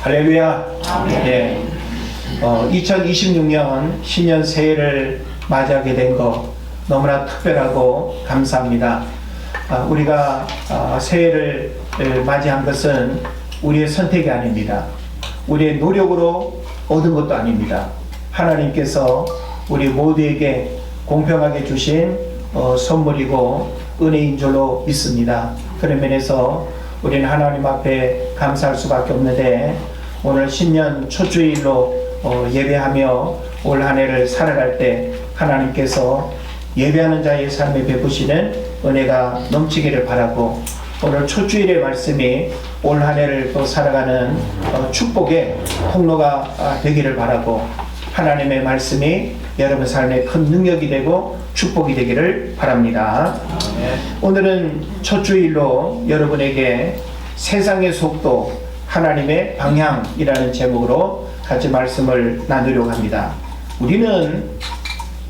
할렐루야. 예. 2026년 신년 새해를 맞이하게 된 거 너무나 특별하고 감사합니다. 우리가 새해를 맞이한 것은 우리의 선택이 아닙니다. 우리의 노력으로 얻은 것도 아닙니다. 하나님께서 우리 모두에게 공평하게 주신 선물이고 은혜인 줄로 믿습니다. 그런 면에서 우리는 하나님 앞에 감사할 수밖에 없는데, 오늘 신년 첫 주일로 예배하며 올 한 해를 살아갈 때 하나님께서 예배하는 자의 삶에 베푸시는 은혜가 넘치기를 바라고, 오늘 첫 주일의 말씀이 올 한 해를 또 살아가는 축복의 통로가 되기를 바라고, 하나님의 말씀이 여러분 삶에 큰 능력이 되고 축복이 되기를 바랍니다. 오늘은 첫 주일로 여러분에게 세상의 속도, 하나님의 방향이라는 제목으로 같이 말씀을 나누려고 합니다. 우리는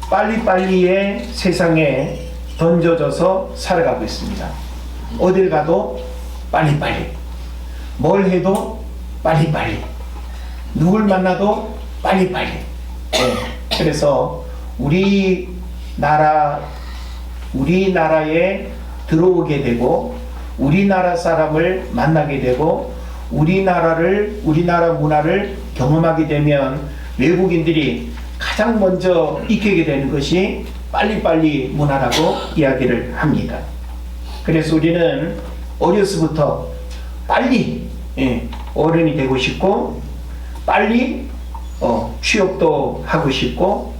빨리빨리의 세상에 던져져서 살아가고 있습니다. 어딜 가도 빨리빨리, 뭘 해도 빨리빨리, 누굴 만나도 빨리빨리. 그래서 우리나라에 들어오게 되고, 우리나라 사람을 만나게 되고, 우리나라 문화를 경험하게 되면 외국인들이 가장 먼저 익히게 되는 것이 빨리빨리 문화라고 이야기를 합니다. 그래서 우리는 어려서부터 빨리 어른이 되고 싶고, 빨리 취업도 하고 싶고,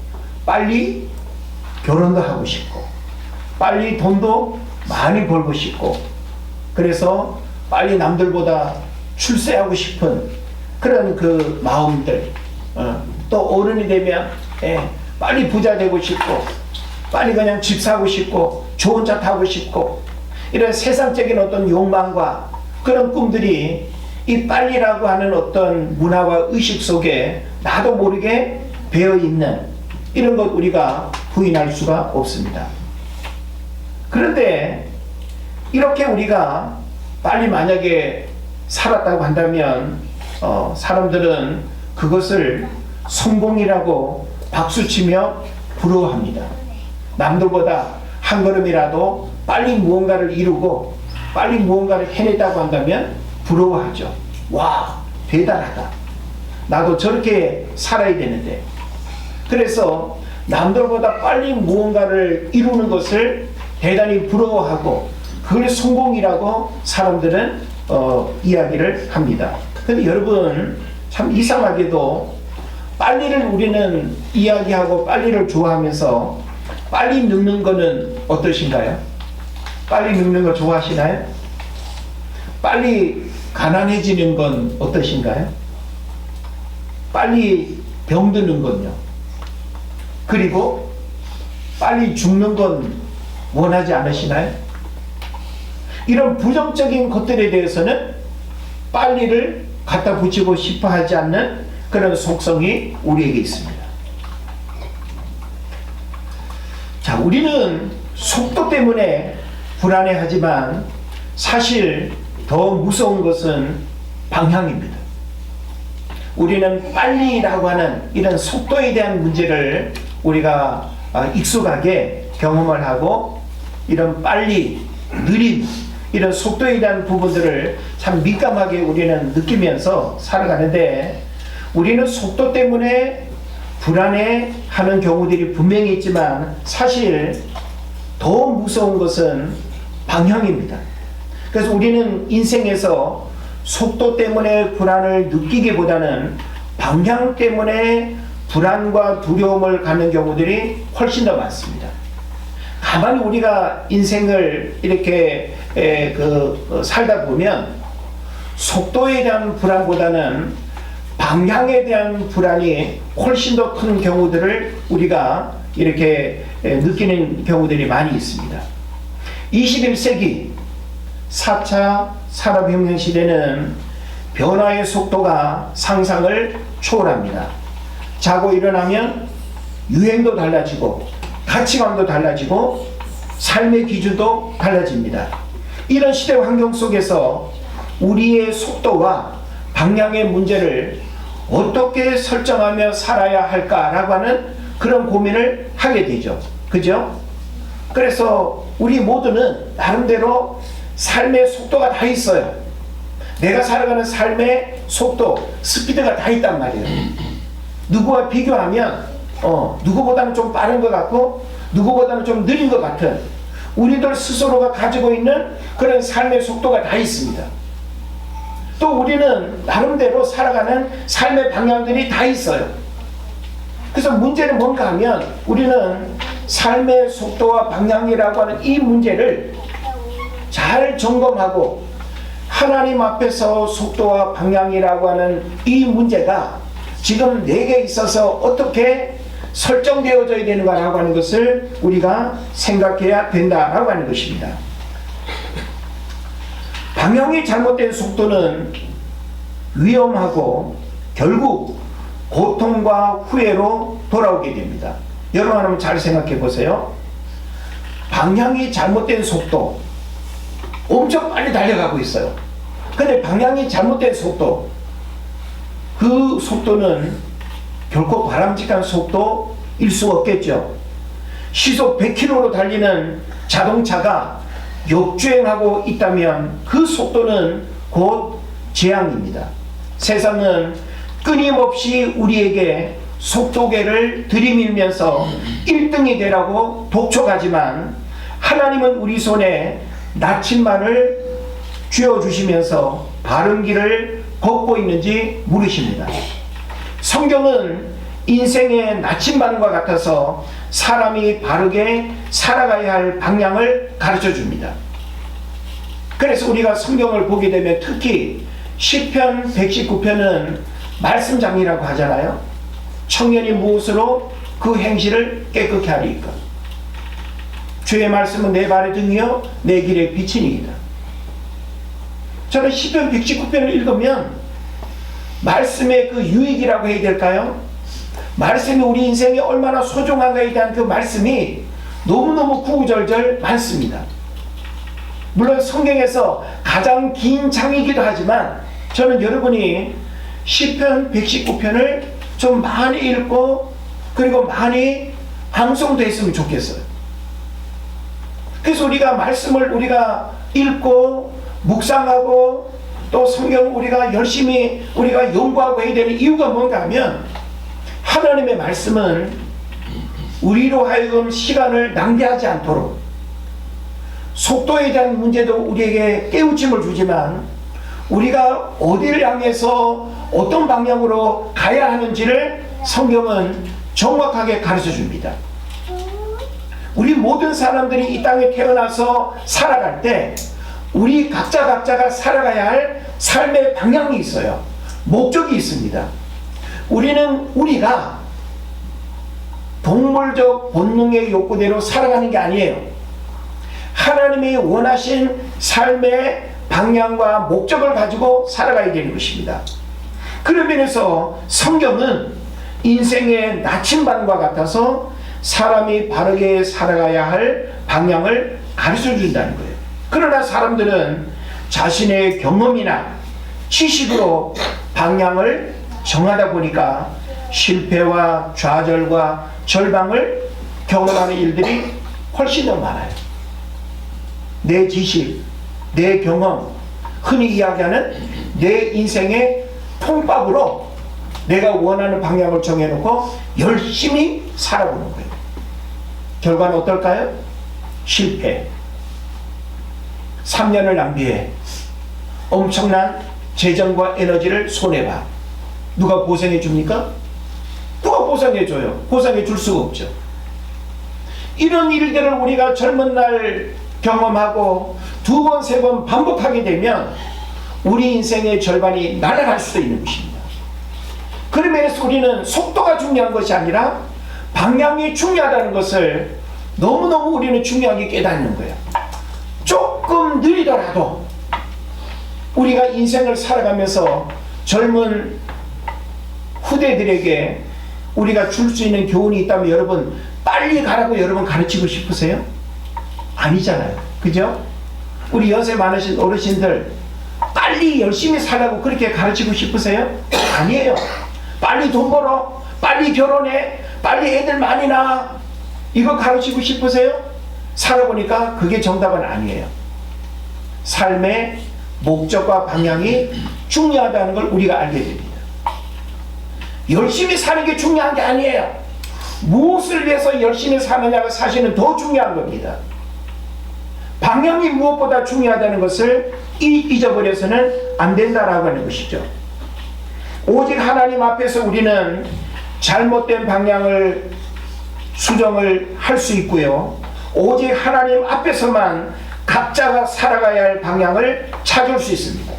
빨리 결혼도 하고 싶고, 빨리 돈도 많이 벌고 싶고, 그래서 빨리 남들보다 출세하고 싶은 그런 그 마음들, 또 어른이 되면 빨리 부자 되고 싶고, 빨리 그냥 집 사고 싶고, 좋은 차 타고 싶고, 이런 세상적인 어떤 욕망과 그런 꿈들이 이 빨리라고 하는 어떤 문화와 의식 속에 나도 모르게 배어 있는, 이런 것 우리가 부인할 수가 없습니다. 그런데 이렇게 우리가 빨리 만약에 살았다고 한다면 사람들은 그것을 성공이라고 박수치며 부러워합니다. 남들보다 한 걸음이라도 빨리 무언가를 이루고 빨리 무언가를 해내다고 한다면 부러워하죠. 와, 대단하다. 나도 저렇게 살아야 되는데. 그래서 남들보다 빨리 무언가를 이루는 것을 대단히 부러워하고, 그걸 성공이라고 사람들은 이야기를 합니다. 근데 여러분, 참 이상하게도 빨리를 우리는 이야기하고 빨리를 좋아하면서 빨리 늙는 거는 어떠신가요? 빨리 늙는 거 좋아하시나요? 빨리 가난해지는 건 어떠신가요? 빨리 병드는 건요? 그리고 빨리 죽는 건 원하지 않으시나요? 이런 부정적인 것들에 대해서는 빨리를 갖다 붙이고 싶어 하지 않는 그런 속성이 우리에게 있습니다. 자, 우리는 속도 때문에 불안해하지만 사실 더 무서운 것은 방향입니다. 우리는 빨리라고 하는 이런 속도에 대한 문제를 우리가 익숙하게 경험을 하고, 이런 빨리, 느림, 이런 속도에 대한 부분들을 참 민감하게 우리는 느끼면서 살아가는데, 우리는 속도 때문에 불안해하는 경우들이 분명히 있지만 사실 더 무서운 것은 방향입니다. 그래서 우리는 인생에서 속도 때문에 불안을 느끼기보다는 방향 때문에 불안과 두려움을 갖는 경우들이 훨씬 더 많습니다. 가만히 우리가 인생을 이렇게 살다 보면 속도에 대한 불안보다는 방향에 대한 불안이 훨씬 더 큰 경우들을 우리가 이렇게 느끼는 경우들이 많이 있습니다. 21세기 4차 산업혁명 시대는 변화의 속도가 상상을 초월합니다. 자고 일어나면 유행도 달라지고 가치관도 달라지고 삶의 기준도 달라집니다. 이런 시대 환경 속에서 우리의 속도와 방향의 문제를 어떻게 설정하며 살아야 할까라고 하는 그런 고민을 하게 되죠. 그죠? 그래서 우리 모두는 나름대로 삶의 속도가 다 있어요. 내가 살아가는 삶의 속도, 스피드가 다 있단 말이에요. 누구와 비교하면 누구보다는 좀 빠른 것 같고 누구보다는 좀 느린 것 같은 우리들 스스로가 가지고 있는 그런 삶의 속도가 다 있습니다. 또 우리는 나름대로 살아가는 삶의 방향들이 다 있어요. 그래서 문제는 뭔가 하면 우리는 삶의 속도와 방향이라고 하는 이 문제를 잘 점검하고 하나님 앞에서 속도와 방향이라고 하는 이 문제가 지금 내게 있어서 어떻게 설정되어져야 되는가라고 하는 것을 우리가 생각해야 된다라고 하는 것입니다. 방향이 잘못된 속도는 위험하고 결국 고통과 후회로 돌아오게 됩니다. 여러분 한번 잘 생각해 보세요. 방향이 잘못된 속도, 엄청 빨리 달려가고 있어요. 근데 방향이 잘못된 속도, 그 속도는 결코 바람직한 속도일 수 없겠죠. 시속 100km로 달리는 자동차가 역주행하고 있다면 그 속도는 곧 재앙입니다. 세상은 끊임없이 우리에게 속도계를 들이밀면서 1등이 되라고 독촉하지만 하나님은 우리 손에 나침반을 쥐어주시면서 바른 길을 걷고 있는지 물으십니다. 성경은 인생의 나침반과 같아서 사람이 바르게 살아가야 할 방향을 가르쳐 줍니다. 그래서 우리가 성경을 보게 되면 특히 시편 119편은 말씀장이라고 하잖아요. 청년이 무엇으로 그 행실을 깨끗게 하리이까. 주의 말씀은 내 발의 등이요 내 길의 빛이니이다. 저는 시편 119편을 읽으면 말씀의 그 유익이라고 해야 될까요? 말씀이 우리 인생에 얼마나 소중한가에 대한 그 말씀이 너무너무 구구절절 많습니다. 물론 성경에서 가장 긴 장이기도 하지만 저는 여러분이 시편 119편을 좀 많이 읽고 그리고 많이 방송됐으면 좋겠어요. 그래서 우리가 말씀을 우리가 읽고 묵상하고 또 성경 우리가 열심히 우리가 연구하고 해야 되는 이유가 뭔가 하면 하나님의 말씀은 우리로 하여금 시간을 낭비하지 않도록 속도에 대한 문제도 우리에게 깨우침을 주지만 우리가 어디를 향해서 어떤 방향으로 가야 하는지를 성경은 정확하게 가르쳐 줍니다. 우리 모든 사람들이 이 땅에 태어나서 살아갈 때 우리 각자가 살아가야 할 삶의 방향이 있어요. 목적이 있습니다. 우리가 동물적 본능의 욕구대로 살아가는 게 아니에요. 하나님이 원하신 삶의 방향과 목적을 가지고 살아가야 되는 것입니다. 그런 면에서 성경은 인생의 나침반과 같아서 사람이 바르게 살아가야 할 방향을 가르쳐 준다는 거예요. 그러나 사람들은 자신의 경험이나 지식으로 방향을 정하다 보니까 실패와 좌절과 절망을 경험하는 일들이 훨씬 더 많아요. 내 지식, 내 경험, 흔히 이야기하는 내 인생의 통밥으로 내가 원하는 방향을 정해놓고 열심히 살아보는 거예요. 결과는 어떨까요? 실패. 3년을 낭비해. 엄청난 재정과 에너지를 손해봐. 누가 보상해 줍니까? 누가 보상해 줘요? 보상해 줄 수가 없죠. 이런 일들을 우리가 젊은 날 경험하고 2번, 3번 반복하게 되면 우리 인생의 절반이 날아갈 수도 있는 것입니다. 그런 면에서 우리는 속도가 중요한 것이 아니라 방향이 중요하다는 것을 너무너무 우리는 중요하게 깨닫는 거예요. 조금 느리더라도 우리가 인생을 살아가면서 젊은 후대들에게 우리가 줄 수 있는 교훈이 있다면 여러분 빨리 가라고 여러분 가르치고 싶으세요? 아니잖아요. 그죠? 우리 연세 많으신 어르신들 빨리 빨리 열심히 살라고 그렇게 가르치고 싶으세요? 아니에요. 빨리 돈 벌어, 빨리 결혼해, 빨리 애들 많이 낳아, 이거 가르치고 싶으세요? 살아보니까 그게 정답은 아니에요. 삶의 목적과 방향이 중요하다는 걸 우리가 알게 됩니다. 열심히 사는 게 중요한 게 아니에요. 무엇을 위해서 열심히 사느냐가 사실은 더 중요한 겁니다. 방향이 무엇보다 중요하다는 것을 잊어버려서는 안 된다라고 하는 것이죠. 오직 하나님 앞에서 우리는 잘못된 방향을 수정을 할 수 있고요. 오직 하나님 앞에서만 각자가 살아가야 할 방향을 찾을 수 있습니다.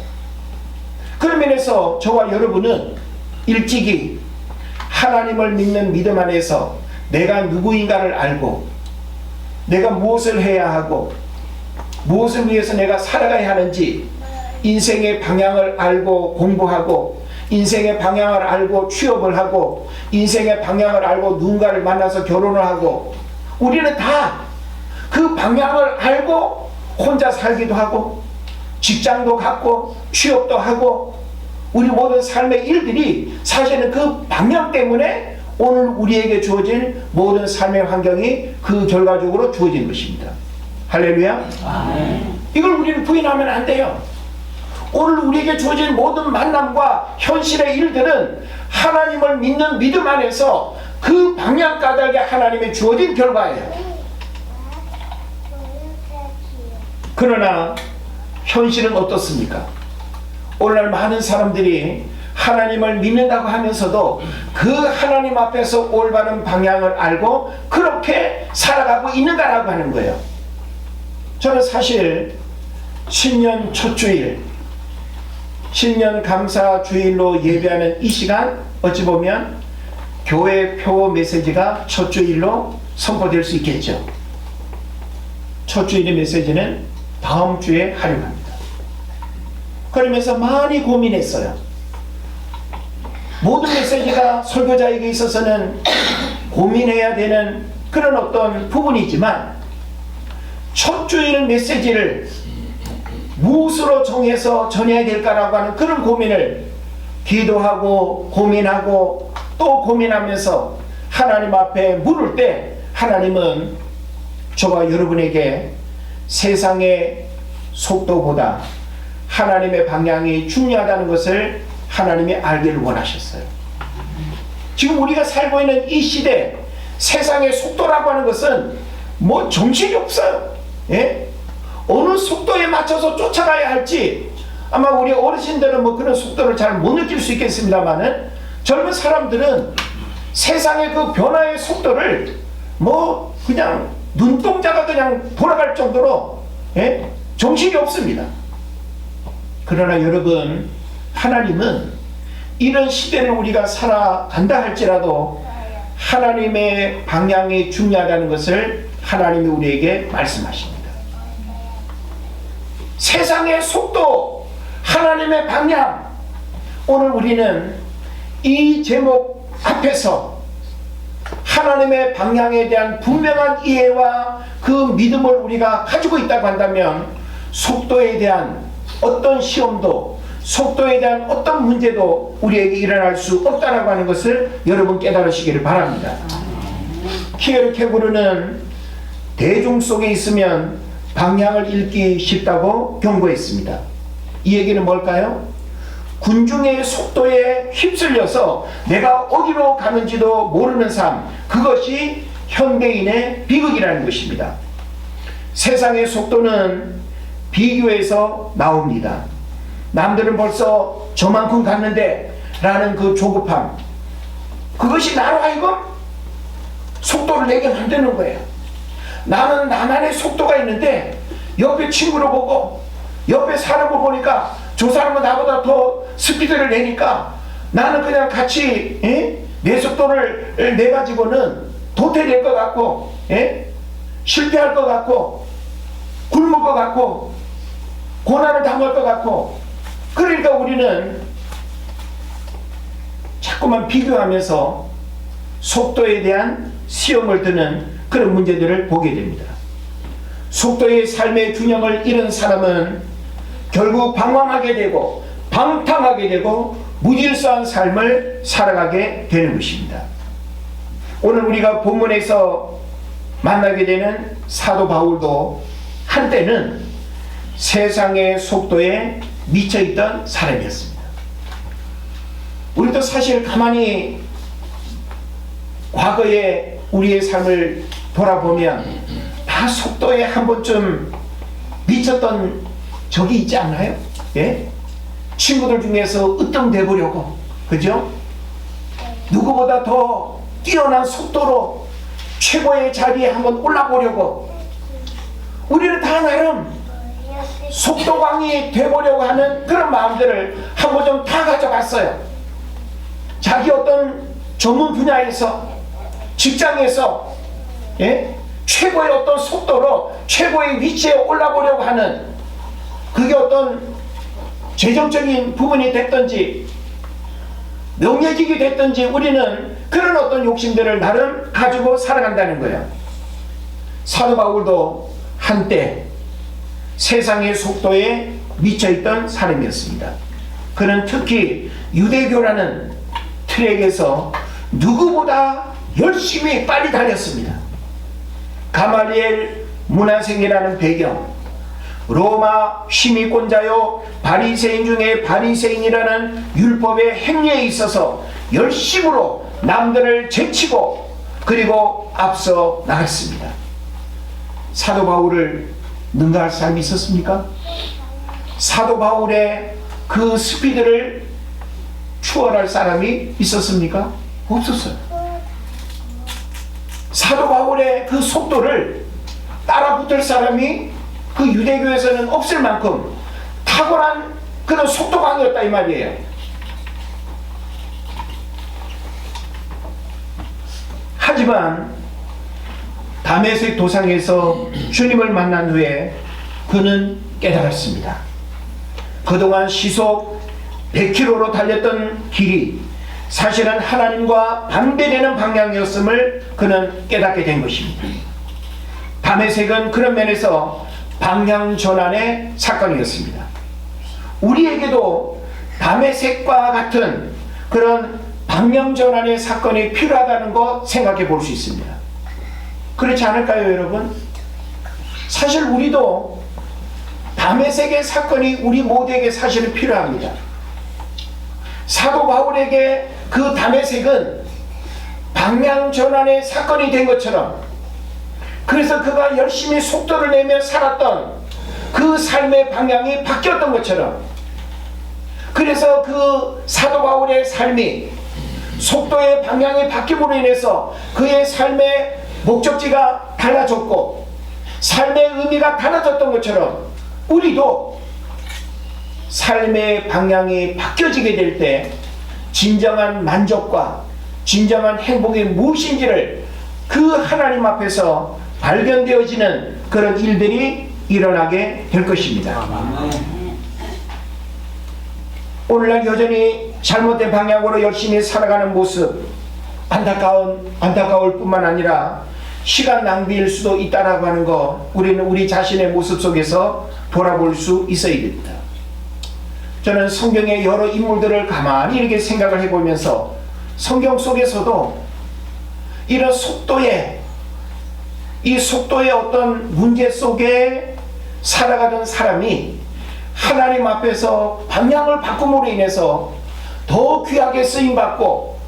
그런 면에서 저와 여러분은 일찍이 하나님을 믿는 믿음 안에서 내가 누구인가를 알고 내가 무엇을 해야 하고 무엇을 위해서 내가 살아가야 하는지 인생의 방향을 알고 공부하고 인생의 방향을 알고 취업을 하고 인생의 방향을 알고 누군가를 만나서 결혼을 하고 우리는 다 그 방향을 알고 혼자 살기도 하고 직장도 갖고 취업도 하고 우리 모든 삶의 일들이 사실은 그 방향 때문에 오늘 우리에게 주어진 모든 삶의 환경이 그 결과적으로 주어진 것입니다. 할렐루야. 아멘. 이걸 우리는 부인하면 안 돼요. 오늘 우리에게 주어진 모든 만남과 현실의 일들은 하나님을 믿는 믿음 안에서 그 방향 까닭에 하나님의 주어진 결과예요. 그러나 현실은 어떻습니까? 오늘날 많은 사람들이 하나님을 믿는다고 하면서도 그 하나님 앞에서 올바른 방향을 알고 그렇게 살아가고 있는가라고 하는 거예요. 저는 사실 신년 첫 주일, 신년 감사 주일로 예배하는 이 시간 어찌 보면 교회 표 메시지가 첫 주일로 선포될 수 있겠죠. 첫 주일의 메시지는 다음 주에 하려고 합니다. 그러면서 많이 고민했어요. 모든 메시지가 설교자에게 있어서는 고민해야 되는 그런 어떤 부분이지만 첫 주일 메시지를 무엇으로 정해서 전해야 될까라고 하는 그런 고민을 기도하고 고민하고 또 고민하면서 하나님 앞에 물을 때 하나님은 저와 여러분에게 세상의 속도보다 하나님의 방향이 중요하다는 것을 하나님이 알기를 원하셨어요. 지금 우리가 살고 있는 이 시대 세상의 속도라고 하는 것은 뭐 정신이 없어요. 예? 어느 속도에 맞춰서 쫓아가야 할지 아마 우리 어르신들은 뭐 그런 속도를 잘 못 느낄 수 있겠습니다만은 젊은 사람들은 세상의 그 변화의 속도를 뭐 그냥 눈동자가 그냥 돌아갈 정도로 예? 정신이 없습니다. 그러나 여러분 하나님은 이런 시대를 우리가 살아간다 할지라도 하나님의 방향이 중요하다는 것을 하나님이 우리에게 말씀하십니다. 세상의 속도, 하나님의 방향. 오늘 우리는 이 제목 앞에서 하나님의 방향에 대한 분명한 이해와 그 믿음을 우리가 가지고 있다고 한다면 속도에 대한 어떤 시험도 속도에 대한 어떤 문제도 우리에게 일어날 수 없다라고 하는 것을 여러분 깨달으시기를 바랍니다. 키에르케고르는 대중 속에 있으면 방향을 잃기 쉽다고 경고했습니다. 이 얘기는 뭘까요? 군중의 속도에 휩쓸려서 내가 어디로 가는지도 모르는 삶, 그것이 현대인의 비극이라는 것입니다. 세상의 속도는 비교에서 나옵니다. 남들은 벌써 저만큼 갔는데 라는 그 조급함, 그것이 나로 하여금 속도를 내게 만드는 거예요. 나는 나만의 속도가 있는데 옆에 친구를 보고 옆에 사람을 보니까 저 사람은 나보다 더 스피드를 내니까 나는 그냥 같이 내 속도를 내가지고는 도태될 것 같고 실패할 것 같고 굶을 것 같고 고난을 당할 것 같고, 그러니까 우리는 자꾸만 비교하면서 속도에 대한 시험을 드는 그런 문제들을 보게 됩니다. 속도의 삶의 균형을 잃은 사람은 결국 방황하게 되고 방탕하게 되고 무질서한 삶을 살아가게 되는 것입니다. 오늘 우리가 본문에서 만나게 되는 사도 바울도 한때는 세상의 속도에 미쳐있던 사람이었습니다. 우리도 사실 가만히 과거의 우리의 삶을 돌아보면 다 속도에 한 번쯤 미쳤던 적이 있지 않나요? 예? 친구들 중에서 으뜸돼 보려고, 그죠? 누구보다 더 뛰어난 속도로 최고의 자리에 한번 올라보려고, 우리는 다 나름 속도광이 되보려고 하는 그런 마음들을 한 번 좀 다 가져갔어요. 자기 어떤 전문 분야에서, 직장에서, 예? 최고의 어떤 속도로 최고의 위치에 올라보려고 하는, 그게 어떤 재정적인 부분이 됐든지 명예직이 됐든지 우리는 그런 어떤 욕심들을 나름 가지고 살아간다는 거예요. 사도 바울도 한때 세상의 속도에 미쳐있던 사람이었습니다. 그는 특히 유대교라는 트랙에서 누구보다 열심히 빨리 달렸습니다. 가말리엘 문화생이라는 배경, 로마 시민권자요 바리새인 중에 바리새인이라는 율법의 행위에 있어서 열심으로 남들을 제치고 그리고 앞서 나갔습니다. 사도 바울을 능가할 사람이 있었습니까? 사도 바울의 그 스피드를 추월할 사람이 있었습니까? 없었어요. 사도 바울의 그 속도를 따라붙을 사람이 그 유대교에서는 없을 만큼 탁월한 그런 속도광이었다 이 말이에요. 하지만 다메섹 도상에서 주님을 만난 후에 그는 깨달았습니다. 그동안 시속 100km로 달렸던 길이 사실은 하나님과 반대되는 방향이었음을 그는 깨닫게 된 것입니다. 다메섹은 그런 면에서 방향 전환의 사건이었습니다. 우리에게도 다메섹과 같은 그런 방향 전환의 사건이 필요하다는 거 생각해 볼 수 있습니다. 그렇지 않을까요, 여러분? 사실 우리도 다메섹의 사건이 우리 모두에게 사실은 필요합니다. 사도 바울에게 그 다메섹은 방향 전환의 사건이 된 것처럼, 그래서 그가 열심히 속도를 내며 살았던 그 삶의 방향이 바뀌었던 것처럼, 그래서 그 사도 바울의 삶이 속도의 방향이 바뀜으로 인해서 그의 삶의 목적지가 달라졌고 삶의 의미가 달라졌던 것처럼 우리도 삶의 방향이 바뀌어지게 될 때 진정한 만족과 진정한 행복이 무엇인지를 그 하나님 앞에서 발견되어지는 그런 일들이 일어나게 될 것입니다. 오늘날 여전히 잘못된 방향으로 열심히 살아가는 모습, 안타까울 뿐만 아니라 시간 낭비일 수도 있다라고 하는 거 우리는 우리 자신의 모습 속에서 돌아볼 수 있어야 됩니다. 저는 성경의 여러 인물들을 가만히 이렇게 생각을 해보면서 성경 속에서도 이런 이 속도의 어떤 문제 속에 살아가던 사람이 하나님 앞에서 방향을 바꿈으로 인해서 더 귀하게 쓰임받고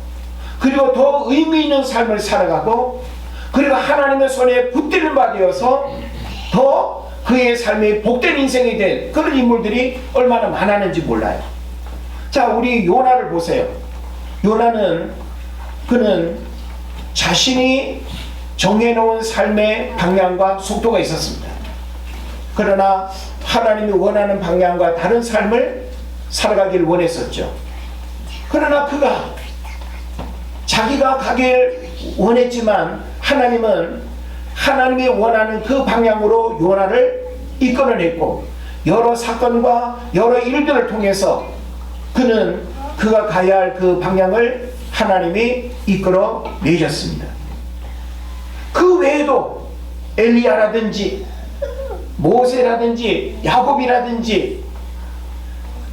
그리고 더 의미 있는 삶을 살아가고 그리고 하나님의 손에 붙들림 받아서 더 그의 삶이 복된 인생이 된 그런 인물들이 얼마나 많았는지 몰라요. 자, 우리 요나를 보세요. 요나는 그는 자신이 정해놓은 삶의 방향과 속도가 있었습니다. 그러나 하나님이 원하는 방향과 다른 삶을 살아가길 원했었죠. 그러나 그가 자기가 가길 원했지만 하나님은 하나님이 원하는 그 방향으로 요나를 이끌어냈고 여러 사건과 여러 일들을 통해서 그가 가야 할 그 방향을 하나님이 이끌어 내셨습니다. 그 외에도 엘리야라든지 모세라든지 야곱이라든지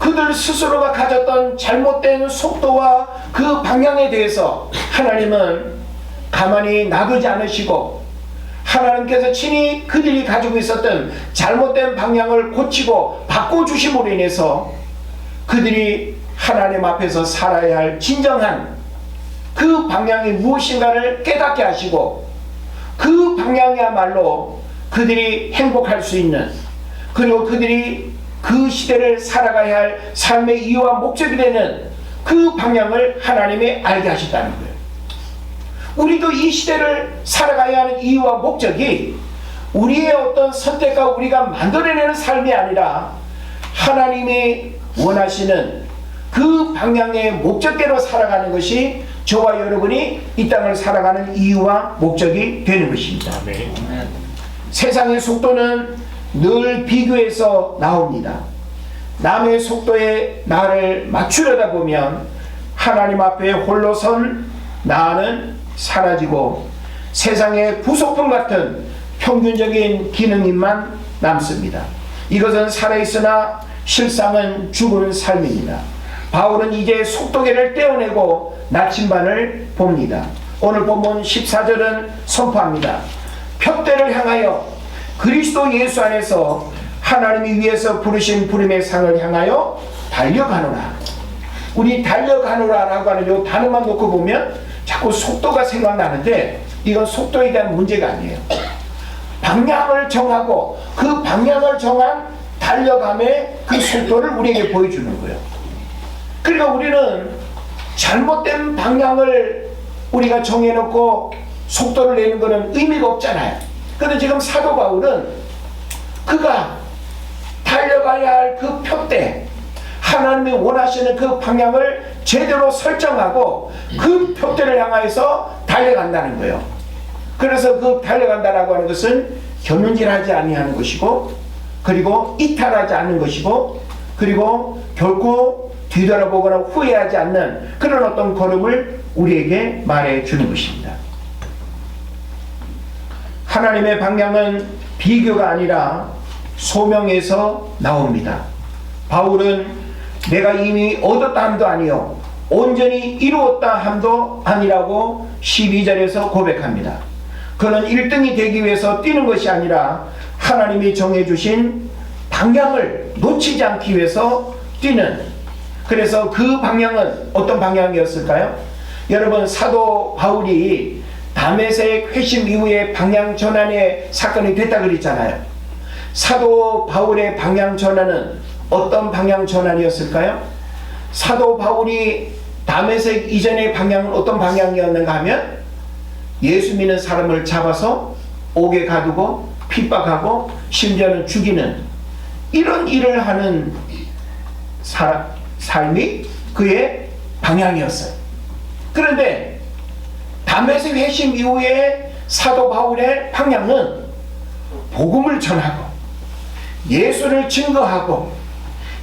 그들 스스로가 가졌던 잘못된 속도와 그 방향에 대해서 하나님은 가만히 놔두지 않으시고 하나님께서 친히 그들이 가지고 있었던 잘못된 방향을 고치고 바꿔주심으로 인해서 그들이 하나님 앞에서 살아야 할 진정한 그 방향이 무엇인가를 깨닫게 하시고 그 방향이야말로 그들이 행복할 수 있는, 그리고 그들이 그 시대를 살아가야 할 삶의 이유와 목적이 되는 그 방향을 하나님이 알게 하셨다는 거예요. 우리도 이 시대를 살아가야 하는 이유와 목적이 우리의 어떤 선택과 우리가 만들어내는 삶이 아니라 하나님이 원하시는 그 방향의 목적대로 살아가는 것이 저와 여러분이 이 땅을 살아가는 이유와 목적이 되는 것입니다. 아멘. 세상의 속도는 늘 비교해서 나옵니다. 남의 속도에 나를 맞추려다 보면 하나님 앞에 홀로 선 나는 사라지고 세상의 부속품 같은 평균적인 기능인만 남습니다. 이것은 살아있으나 실상은 죽은 삶입니다. 바울은 이제 속도계를 떼어내고 나침반을 봅니다. 오늘 본문 14절은 선포합니다. 표대를 향하여 그리스도 예수 안에서 하나님이 위에서 부르신 부름의 상을 향하여 달려가노라. 우리 달려가노라 라고 하는 이 단어만 놓고 보면 자꾸 속도가 생각나는데 이건 속도에 대한 문제가 아니에요. 방향을 정하고 그 방향을 정한 달려감의 그 속도를 우리에게 보여주는 거예요. 그러니까 우리는 잘못된 방향을 우리가 정해놓고 속도를 내는 것은 의미가 없잖아요. 그런데 지금 사도 바울은 그가 달려가야 할 그 표대, 하나님이 원하시는 그 방향을 제대로 설정하고 그 표대를 향하여서 달려간다는 거예요. 그래서 그 달려간다라고 하는 것은 견눈질하지 아니하는 것이고, 그리고 이탈하지 않는 것이고, 그리고 결코 뒤돌아보거나 후회하지 않는 그런 어떤 걸음을 우리에게 말해 주는 것입니다. 하나님의 방향은 비교가 아니라 소명에서 나옵니다. 바울은 내가 이미 얻었다 함도 아니요 온전히 이루었다 함도 아니라고 12절에서 고백합니다. 그는 1등이 되기 위해서 뛰는 것이 아니라 하나님이 정해주신 방향을 놓치지 않기 위해서 뛰는, 그래서 그 방향은 어떤 방향이었을까요? 여러분, 사도 바울이 다메섹 회심 이후에 방향 전환의 사건이 됐다 그랬잖아요. 사도 바울의 방향 전환은 어떤 방향 전환이었을까요? 사도 바울이 다메섹 이전의 방향은 어떤 방향이었는가 하면 예수 믿는 사람을 잡아서 옥에 가두고 핍박하고 심지어는 죽이는 이런 일을 하는 삶이 그의 방향이었어요. 그런데 다메섹 회심 이후에 사도 바울의 방향은 복음을 전하고 예수를 증거하고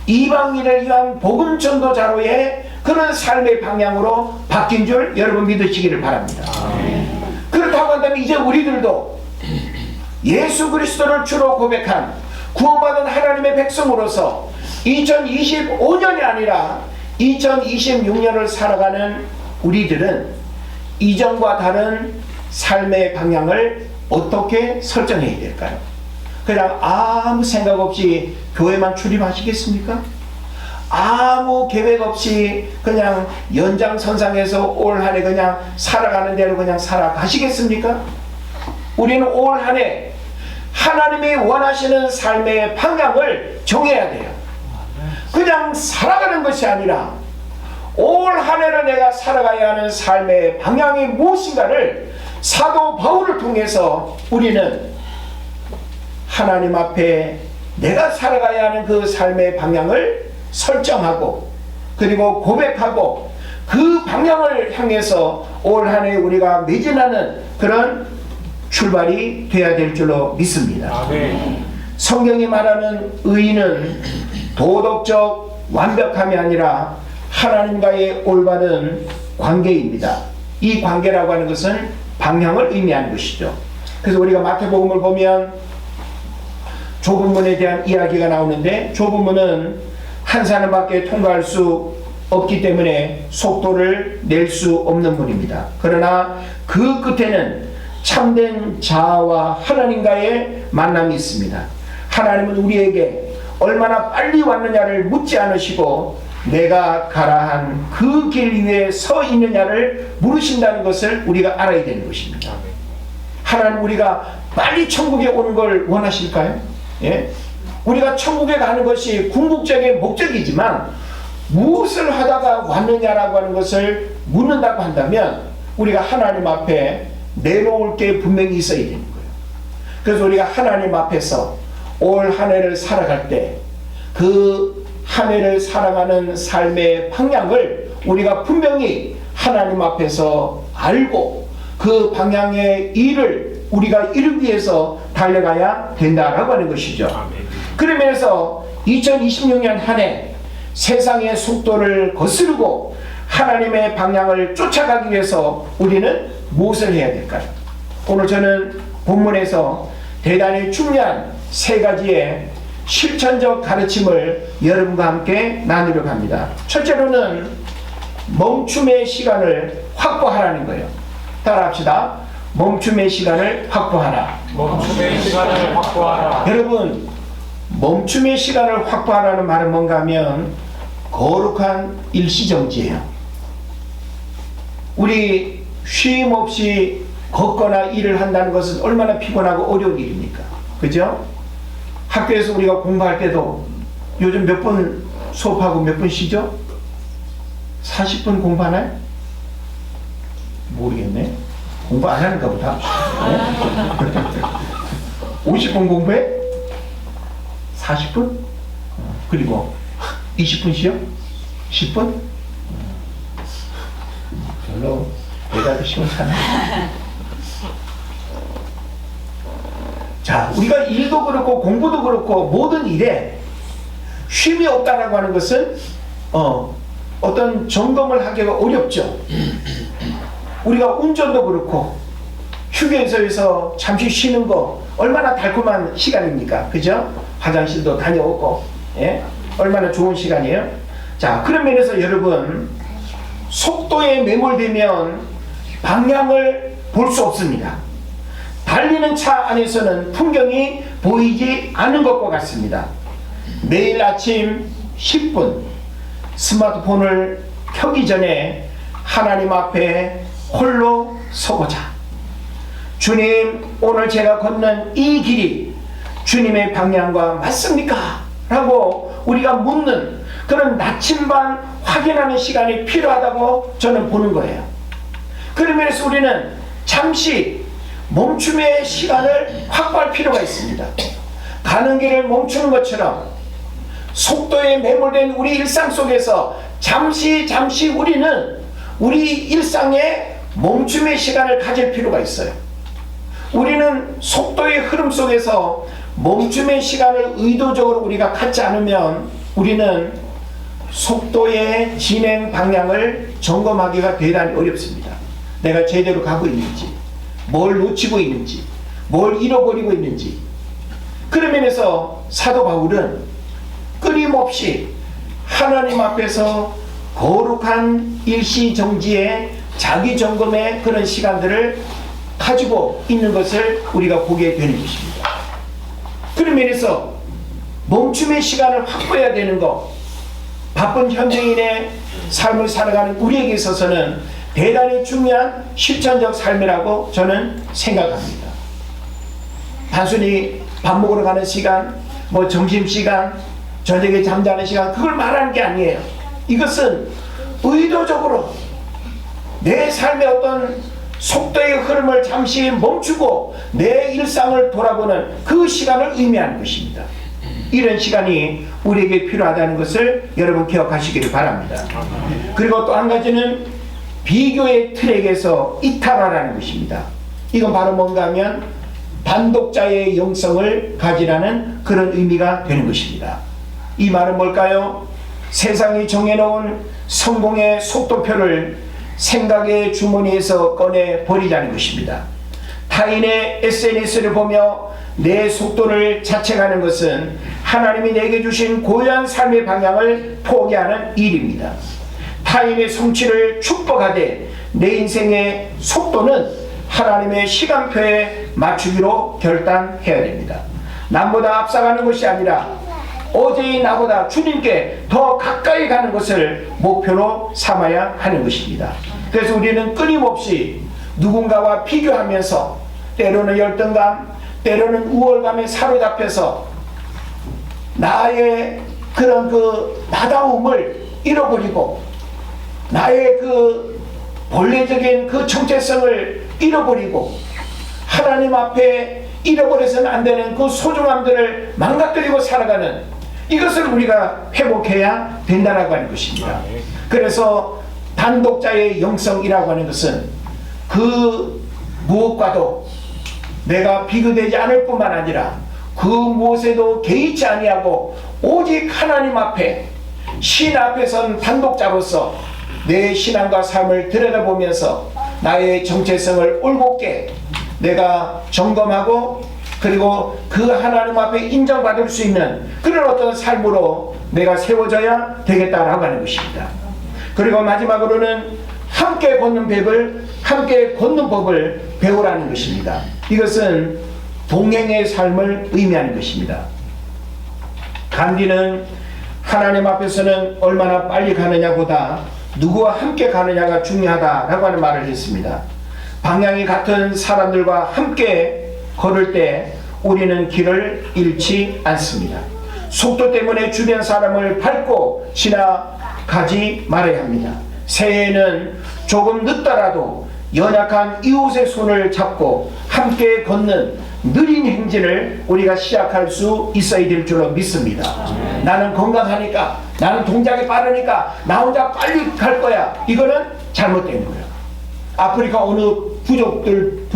이방인을 위한 복음 전도자로의 그런 삶의 방향으로 바뀐 줄 여러분 믿으시기를 바랍니다. 그렇다고 한다면 이제 우리들도 예수 그리스도를 주로 고백한 구원받은 하나님의 백성으로서 2025년이 아니라 2026년을 살아가는 우리들은 이전과 다른 삶의 방향을 어떻게 설정해야 될까요? 그냥 아무 생각 없이 교회만 출입하시겠습니까? 아무 계획 없이 그냥 연장선상에서 올 한 해 그냥 살아가는 대로 그냥 살아가시겠습니까? 우리는 올 한 해 하나님이 원하시는 삶의 방향을 정해야 돼요. 그냥 살아가는 것이 아니라 올 한 해를 내가 살아가야 하는 삶의 방향이 무엇인가를 사도 바울을 통해서 우리는 하나님 앞에 내가 살아가야 하는 그 삶의 방향을 설정하고 그리고 고백하고 그 방향을 향해서 올 한 해 우리가 매진하는 그런 출발이 되어야 될 줄로 믿습니다. 아멘. 성경이 말하는 의인은 도덕적 완벽함이 아니라 하나님과의 올바른 관계입니다. 이 관계라고 하는 것은 방향을 의미하는 것이죠. 그래서 우리가 마태복음을 보면 좁은 문에 대한 이야기가 나오는데, 좁은 문은 한 사람밖에 통과할 수 없기 때문에 속도를 낼 수 없는 분입니다. 그러나 그 끝에는 참된 자아와 하나님과의 만남이 있습니다. 하나님은 우리에게 얼마나 빨리 왔느냐를 묻지 않으시고 내가 가라 한 그 길 위에 서 있느냐를 물으신다는 것을 우리가 알아야 되는 것입니다. 하나님 우리가 빨리 천국에 오는 걸 원하실까요? 예? 우리가 천국에 가는 것이 궁극적인 목적이지만 무엇을 하다가 왔느냐라고 하는 것을 묻는다고 한다면 우리가 하나님 앞에 내놓을 게 분명히 있어야 되는 거예요. 그래서 우리가 하나님 앞에서 올 한 해를 살아갈 때 그 한 해를 살아가는 삶의 방향을 우리가 분명히 하나님 앞에서 알고 그 방향의 일을 우리가 이루기 위해서 달려가야 된다라고 하는 것이죠. 그러면서 2026년 한 해 세상의 속도를 거스르고 하나님의 방향을 쫓아가기 위해서 우리는 무엇을 해야 될까요? 오늘 저는 본문에서 대단히 중요한 세 가지의 실천적 가르침을 여러분과 함께 나누려고 합니다. 첫째로는 멈춤의 시간을 확보하라는 거예요. 따라합시다. 멈춤의 시간을 확보하라. 멈춤의 시간을 확보하라. 여러분, 멈춤의 시간을 확보하라는 말은 뭔가 하면 거룩한 일시정지예요. 우리 쉼 없이 걷거나 일을 한다는 것은 얼마나 피곤하고 어려운 일입니까? 그죠? 학교에서 우리가 공부할 때도 요즘 몇 분 수업하고 몇 분 쉬죠? 40분 공부하나요? 모르겠네. 공부 안 하는가 보다. 네? 50분 공부해? 40분? 그리고 20분 쉬어? 10분? 별로 대답이 시원찮아. 자, 우리가 일도 그렇고 공부도 그렇고 모든 일에 쉼이 없다라고 하는 것은 어떤 점검을 하기가 어렵죠. 우리가 운전도 그렇고 휴게소에서 잠시 쉬는 거 얼마나 달콤한 시간입니까? 그죠? 화장실도 다녀오고, 예? 얼마나 좋은 시간이에요? 자, 그런 면에서 여러분, 속도에 매몰되면 방향을 볼 수 없습니다. 달리는 차 안에서는 풍경이 보이지 않은 것과 같습니다. 매일 아침 10분 스마트폰을 켜기 전에 하나님 앞에 홀로 서보자. 주님, 오늘 제가 걷는 이 길이 주님의 방향과 맞습니까? 라고 우리가 묻는 그런 나침반 확인하는 시간이 필요하다고 저는 보는 거예요. 그러면서 우리는 잠시 멈춤의 시간을 확보할 필요가 있습니다. 가는 길을 멈추는 것처럼 속도에 매몰된 우리 일상 속에서 잠시 우리는 우리 일상에 멈춤의 시간을 가질 필요가 있어요. 우리는 속도의 흐름 속에서 멈춤의 시간을 의도적으로 우리가 갖지 않으면 우리는 속도의 진행 방향을 점검하기가 대단히 어렵습니다. 내가 제대로 가고 있는지, 뭘 놓치고 있는지, 뭘 잃어버리고 있는지. 그런 면에서 사도 바울은 끊임없이 하나님 앞에서 거룩한 일시정지의 자기점검의 그런 시간들을 가지고 있는 것을 우리가 보게 되는 것입니다. 그런 면에서 멈춤의 시간을 확보해야 되는 것, 바쁜 현대인의 삶을 살아가는 우리에게 있어서는 대단히 중요한 실천적 삶이라고 저는 생각합니다. 단순히 밥 먹으러 가는 시간, 뭐 점심시간, 저녁에 잠자는 시간, 그걸 말하는 게 아니에요. 이것은 의도적으로 내 삶의 어떤 속도의 흐름을 잠시 멈추고 내 일상을 돌아보는 그 시간을 의미하는 것입니다. 이런 시간이 우리에게 필요하다는 것을 여러분 기억하시기를 바랍니다. 그리고 또 한 가지는 비교의 트랙에서 이탈하라는 것입니다. 이건 바로 뭔가 하면 단독자의 영성을 가지라는 그런 의미가 되는 것입니다. 이 말은 뭘까요? 세상이 정해놓은 성공의 속도표를 생각의 주머니에서 꺼내 버리자는 것입니다. 타인의 SNS를 보며 내 속도를 자책하는 것은 하나님이 내게 주신 고유한 삶의 방향을 포기하는 일입니다. 타인의 성취를 축복하되 내 인생의 속도는 하나님의 시간표에 맞추기로 결단해야 됩니다. 남보다 앞서가는 것이 아니라 어제의 나보다 주님께 더 가까이 가는 것을 목표로 삼아야 하는 것입니다. 그래서 우리는 끊임없이 누군가와 비교하면서 때로는 열등감, 때로는 우월감에 사로잡혀서 나의 그런 그 나다움을 잃어버리고 나의 그 본래적인 그 정체성을 잃어버리고 하나님 앞에 잃어버려서는 안 되는 그 소중함들을 망가뜨리고 살아가는 이것을 우리가 회복해야 된다라고 하는 것입니다. 그래서 단독자의 영성이라고 하는 것은 그 무엇과도 내가 비교되지 않을 뿐만 아니라 그 무엇에도 개의치 아니하고 오직 하나님 앞에 신 앞에 선 단독자로서 내 신앙과 삶을 들여다보면서 나의 정체성을 올곧게 내가 점검하고 그리고 그 하나님 앞에 인정받을 수 있는 그런 어떤 삶으로 내가 세워져야 되겠다라고 하는 것입니다. 그리고 마지막으로는 함께 걷는 법을 배우라는 것입니다. 이것은 동행의 삶을 의미하는 것입니다. 간디는 하나님 앞에서는 얼마나 빨리 가느냐보다 누구와 함께 가느냐가 중요하다라고 하는 말을 했습니다. 방향이 같은 사람들과 함께 걸을 때 우리는 길을 잃지 않습니다. 속도 때문에 주변 사람을 밟고 지나가지 말아야 합니다. 새해에는 조금 늦더라도 연약한 이웃의 손을 잡고 함께 걷는 느린 행진을 우리가 시작할 수 있어야 될 줄로 믿습니다. 나는 건강하니까, 나는 동작이 빠르니까 나 혼자 빨리 갈 거야. 이거는 잘못된 거예요. 아프리카 어느 부족을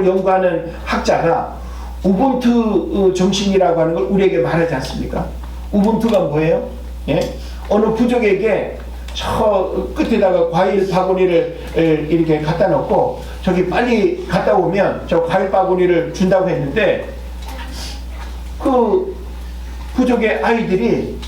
연구하는 학자가 우분투 정신이라고 하는 걸 우리에게 말하지 않습니까? 우분투가 뭐예요? 예? 어느 부족에게 저 끝에다가 과일 바구니를 이렇게 갖다 놓고 저기 빨리 갔다 오면 저 과일 바구니를 준다고 했는데 그 부족의 아이들이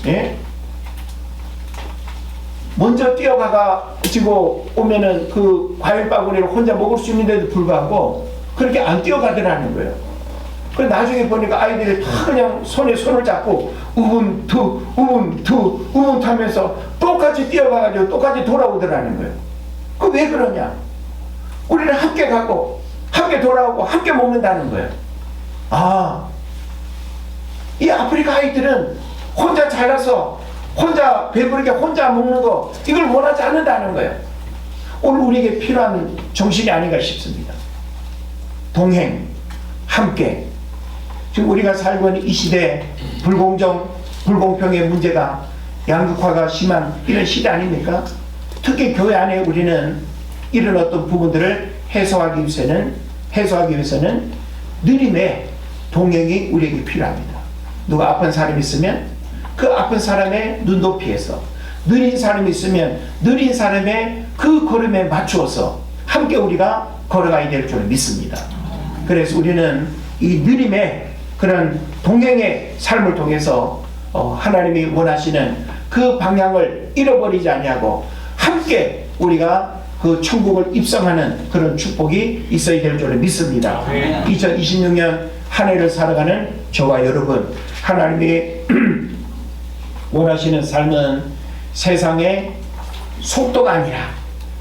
먼저 뛰어가가지고 오면은 그 과일 바구니를 혼자 먹을 수 있는데도 불구하고 그렇게 안 뛰어가더라는 거예요. 그 나중에 보니까 아이들이 다 그냥 손에 손을 잡고 우문투 하면서 똑같이 뛰어가가지고 똑같이 돌아오더라는 거예요. 그 왜 그러냐? 우리는 함께 가고 함께 돌아오고 함께 먹는다는 거예요. 이 아프리카 아이들은 혼자 잘나서 혼자 배부르게 혼자 먹는 거 이걸 원하지 않는다는 거예요. 오늘 우리에게 필요한 정신이 아닌가 싶습니다. 동행, 함께. 지금 우리가 살고 있는 이 시대 불공평의 문제가 양극화가 심한 이런 시대 아닙니까? 특히 교회 안에 우리는 이런 어떤 부분들을 해소하기 위해서는 느림의 동행이 우리에게 필요합니다. 누가 아픈 사람이 있으면 그 아픈 사람의 눈높이에서 느린 사람이 있으면 느린 사람의 그 걸음에 맞추어서 함께 우리가 걸어가야 될 줄 믿습니다. 그래서 우리는 이 느림의 그런 동행의 삶을 통해서 하나님이 원하시는 그 방향을 잃어버리지 아니하고 함께 우리가 그 천국을 입성하는 그런 축복이 있어야 될 줄 믿습니다. 2026년 한 해를 살아가는 저와 여러분, 하나님이 원하시는 삶은 세상의 속도가 아니라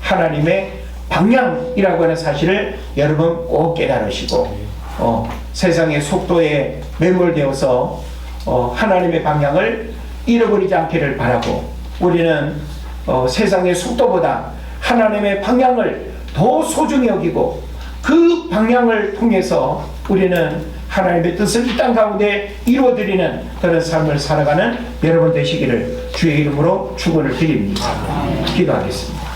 하나님의 방향이라고 하는 사실을 여러분 꼭 깨달으시고 세상의 속도에 매몰되어서 하나님의 방향을 잃어버리지 않기를 바라고 우리는 세상의 속도보다 하나님의 방향을 더 소중히 여기고 그 방향을 통해서 우리는 하나님의 뜻을 이 땅 가운데 이루어드리는 그런 삶을 살아가는 여러분 되시기를 주의 이름으로 축원을 드립니다. 기도하겠습니다.